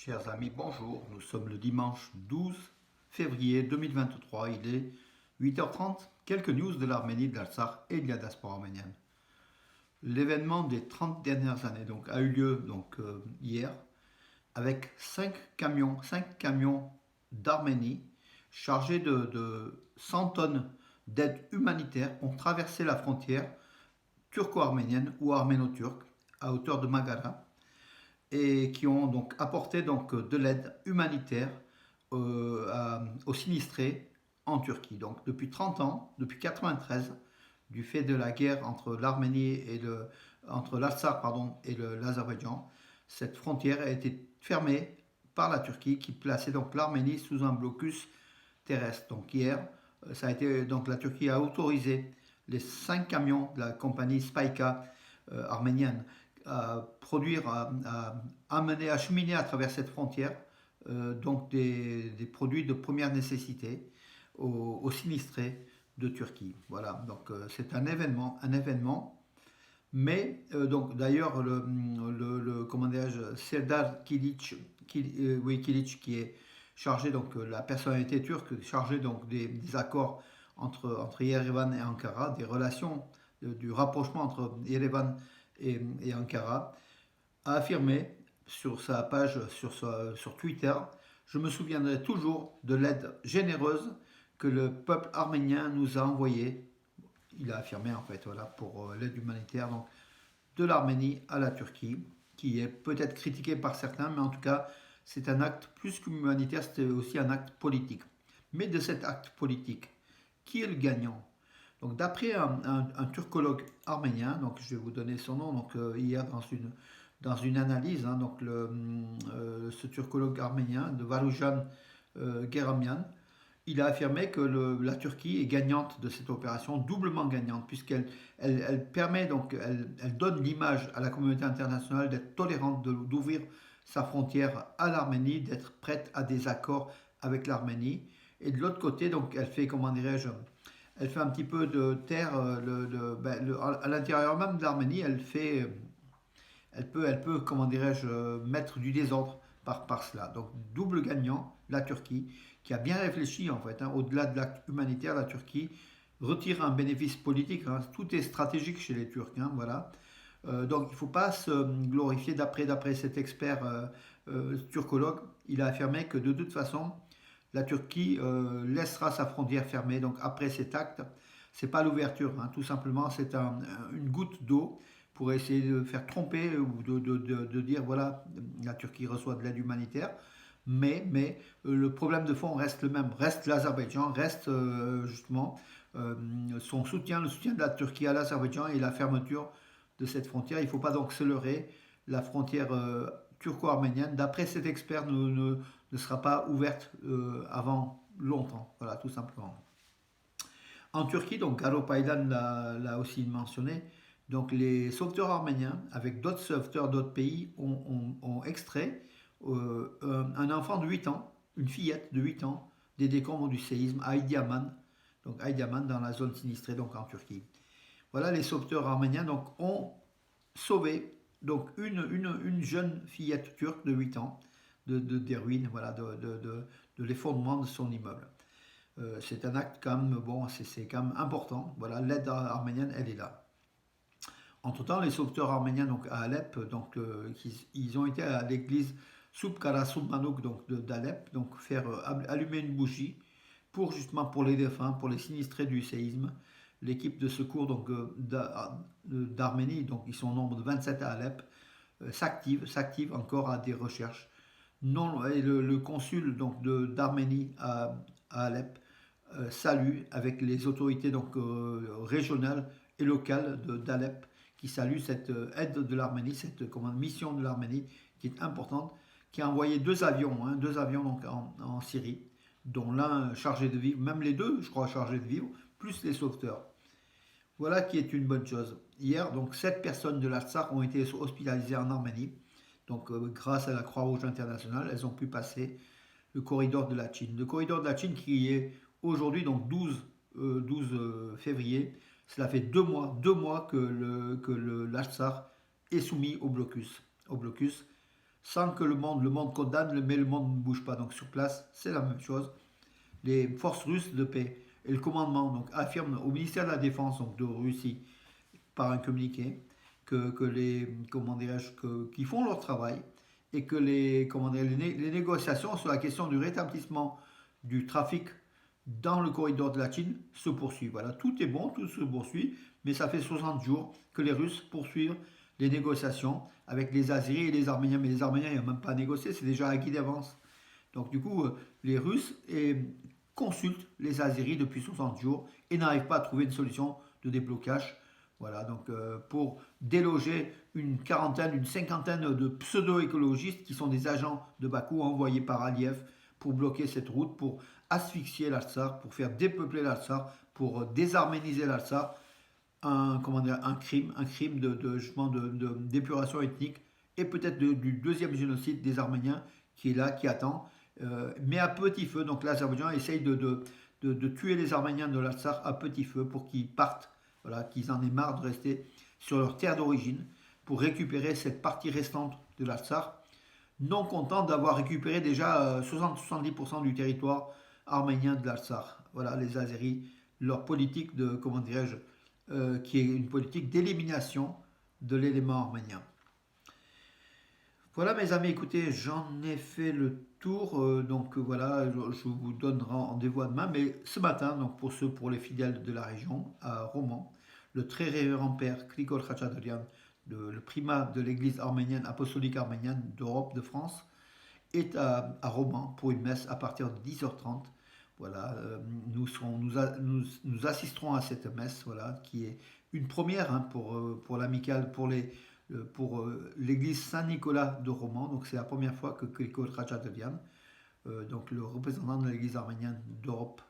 Chers amis, bonjour. Nous sommes le dimanche 12 février 2023. Il est 8h30. Quelques news de l'Arménie, de l'Artsakh et de la diaspora arménienne. L'événement des 30 dernières années a eu lieu hier avec 5 camions d'Arménie chargés de 100 tonnes d'aide humanitaire ont traversé la frontière turco-arménienne ou arméno-turque à hauteur de Magara et qui ont donc apporté de l'aide humanitaire aux sinistrés en Turquie. Donc depuis 30 ans, depuis 93, du fait de la guerre entre l'Arménie et entre l'Artsakh et l'Azerbaïdjan, cette frontière a été fermée par la Turquie qui plaçait donc l'Arménie sous un blocus terrestre. Donc hier, ça a été la Turquie a autorisé les 5 camions de la compagnie Spayka arménienne à produire, à amener, à cheminer à travers cette frontière des produits de première nécessité aux sinistrés de Turquie. Voilà, donc c'est un événement. Mais d'ailleurs comment dirais-je, Serdar Kilic qui est chargé la personnalité turque chargée des accords entre Yerevan et Ankara, des relations du rapprochement entre Yerevan et Ankara, a affirmé sur sa page sur Twitter: je me souviendrai toujours de l'aide généreuse que le peuple arménien nous a envoyée. Il a affirmé en fait, voilà, pour l'aide humanitaire de l'Arménie à la Turquie, qui est peut-être critiqué par certains, mais en tout cas, c'est un acte plus qu'humanitaire, c'était aussi un acte politique. Mais de cet acte politique, qui est le gagnant? Donc, d'après un turcologue arménien, donc je vais vous donner son nom, hier dans une analyse, ce turcologue arménien de Varoujan Geramyan, il a affirmé que la Turquie est gagnante de cette opération, doublement gagnante, puisqu'elle permet, elle donne l'image à la communauté internationale d'être tolérante, d'ouvrir sa frontière à l'Arménie, d'être prête à des accords avec l'Arménie. Et de l'autre côté, elle fait, comment dirais-je, elle fait un petit peu de terre à l'intérieur même de l'Arménie, elle peut, comment dirais-je, mettre du désordre par cela. Donc double gagnant, la Turquie, qui a bien réfléchi en fait, au-delà de l'acte humanitaire, la Turquie retire un bénéfice politique, tout est stratégique chez les Turcs, voilà. Donc il ne faut pas se glorifier d'après cet expert turcologue, il a affirmé que de toute façon, la Turquie laissera sa frontière fermée. Donc après cet acte, c'est pas l'ouverture, tout simplement, c'est une goutte d'eau pour essayer de faire tromper ou de dire voilà, la Turquie reçoit de l'aide humanitaire. Mais le problème de fond reste le même, reste l'Azerbaïdjan, reste justement son soutien, le soutien de la Turquie à l'Azerbaïdjan et la fermeture de cette frontière. Il ne faut pas donc se leurrer, la frontière turco-arménienne, d'après cet expert, ne sera pas ouverte avant longtemps. Voilà, tout simplement. En Turquie, donc Garo Paylan l'a aussi mentionné, donc les sauveteurs arméniens, avec d'autres sauveteurs d'autres pays, ont extrait un enfant de 8 ans, une fillette de 8 ans, des décombres du séisme à Aïdiaman, donc Aïdiaman dans la zone sinistrée, donc en Turquie. Voilà, les sauveteurs arméniens ont sauvé une jeune fillette turque de 8 ans des ruines, voilà, de l'effondrement de son immeuble. C'est un acte quand même, c'est quand même important. Voilà, l'aide arménienne, elle est là. Entre-temps, les sauveteurs arméniens à Alep, ils ont été à l'église Subkara Submanuk d'Alep, faire allumer une bougie justement pour les défunts, pour les sinistrés du séisme. L'équipe de secours d'Arménie, ils sont au nombre de 27 à Alep, s'active encore à des recherches. Non, et le consul d'Arménie à Alep salue avec les autorités régionales et locales d'Alep qui saluent cette aide de l'Arménie, cette mission de l'Arménie qui est importante, qui a envoyé deux avions en Syrie, dont l'un chargé de vivres, même les deux, je crois, chargés de vivres, plus les sauveteurs. Voilà qui est une bonne chose. Hier, 7 personnes de l'Artsakh ont été hospitalisées en Arménie. Grâce à la Croix-Rouge internationale, elles ont pu passer le corridor de la Chine. Le corridor de la Chine qui est aujourd'hui, 12 février, cela fait 2 mois que l'Artsakh est soumis au blocus. sans que le monde condamne, mais le monde ne bouge pas. Donc sur place, c'est la même chose. Les forces russes de paix et le commandement donc, affirment au ministère de la Défense donc, de Russie par un communiqué que les comment qu'ils font leur travail et que les négociations sur la question du rétablissement du trafic dans le corridor de la Chine se poursuivent. Voilà, tout est bon, tout se poursuit, mais ça fait 60 jours que les Russes poursuivent les négociations avec les Azeris et les Arméniens. Mais les Arméniens n'ont même pas négocié, c'est déjà acquis d'avance. Donc du coup, les Russes consultent les Azeris depuis 60 jours et n'arrivent pas à trouver une solution de déblocage. Voilà, donc pour déloger une quarantaine, une cinquantaine de pseudo-écologistes qui sont des agents de Bakou envoyés par Aliyev pour bloquer cette route, pour asphyxier l'Artsakh, pour faire dépeupler l'Artsakh, pour désarméniser l'Artsakh, un crime d'épuration ethnique et peut-être du deuxième génocide des Arméniens qui est là, qui attend, mais à petit feu. Donc l'Azerbaïdjan essaye de tuer les Arméniens de l'Artsakh à petit feu pour qu'ils partent, voilà, qu'ils en aient marre de rester sur leur terre d'origine pour récupérer cette partie restante de l'Artsakh, non content d'avoir récupéré déjà 60-70% du territoire arménien de l'Artsakh. Voilà, les Azeris, leur politique de, comment dirais-je, qui est une politique d'élimination de l'élément arménien. Voilà mes amis, écoutez, j'en ai fait le tour, donc voilà, je vous donne rendez-vous à demain, mais ce matin, donc pour les fidèles de la région, à Roman, le très révérend père Grigor Khachaturian, le primat de l'église arménienne, apostolique arménienne d'Europe, de France, est à Roman pour une messe à partir de 10h30. Voilà, nous assisterons à cette messe, voilà, qui est une première hein, pour l'amicale, pour l'église Saint-Nicolas de Roman. Donc c'est la première fois que Grigor Khachaturian, donc le représentant de l'église arménienne d'Europe,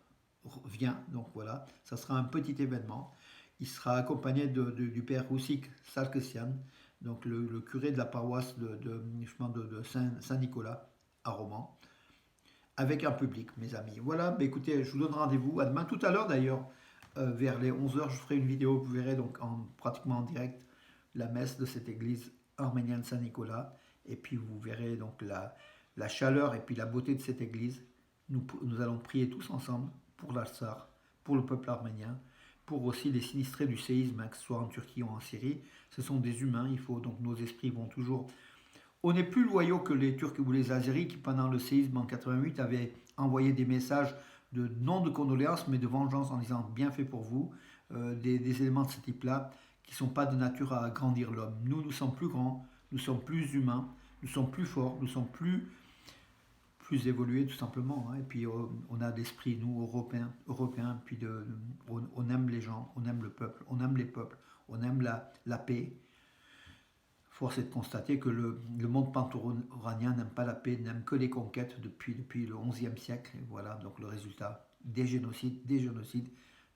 vient. Donc voilà, ça sera un petit événement. Il sera accompagné du père Roussik Sarkisian, donc le curé de la paroisse de Saint-Nicolas à Roman, avec un public, mes amis. Voilà, bah écoutez, je vous donne rendez-vous à demain, tout à l'heure d'ailleurs, vers les 11h, je ferai une vidéo, vous verrez donc pratiquement en direct la messe de cette église arménienne Saint-Nicolas, et puis vous verrez donc la chaleur et puis la beauté de cette église. Nous allons prier tous ensemble pour l'Artsakh, pour le peuple arménien, pour aussi les sinistrés du séisme, que ce soit en Turquie ou en Syrie. Ce sont des humains, il faut donc nos esprits vont toujours... On est plus loyaux que les Turcs ou les Azeris qui, pendant le séisme en 88, avaient envoyé des messages non de condoléances, mais de vengeance en disant bien fait pour vous, des éléments de ce type-là qui ne sont pas de nature à agrandir l'homme. Nous sommes plus grands, nous sommes plus humains, nous sommes plus forts, nous sommes plus évolués tout simplement. Hein. Et puis on a d'esprit, nous, Européens, puis on aime les gens, on aime le peuple, on aime les peuples, on aime la paix. Force est de constater que le monde pantouranien n'aime pas la paix, n'aime que les conquêtes depuis le XIe siècle. Et voilà donc le résultat des génocides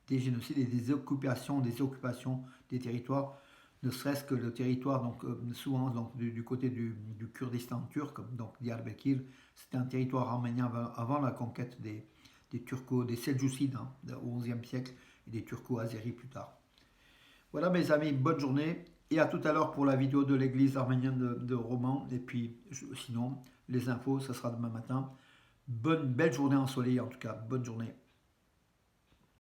et des occupations des territoires, ne serait-ce que le territoire, donc souvent donc, du côté du Kurdistan turc, donc Diyarbakir, c'était un territoire arménien avant la conquête des Seljoucides hein, au XIe siècle et des Turco-Azéris plus tard. Voilà mes amis, bonne journée et à tout à l'heure pour la vidéo de l'église arménienne de Roman. Et puis sinon, les infos, ça sera demain matin. Belle journée ensoleillée en tout cas, bonne journée.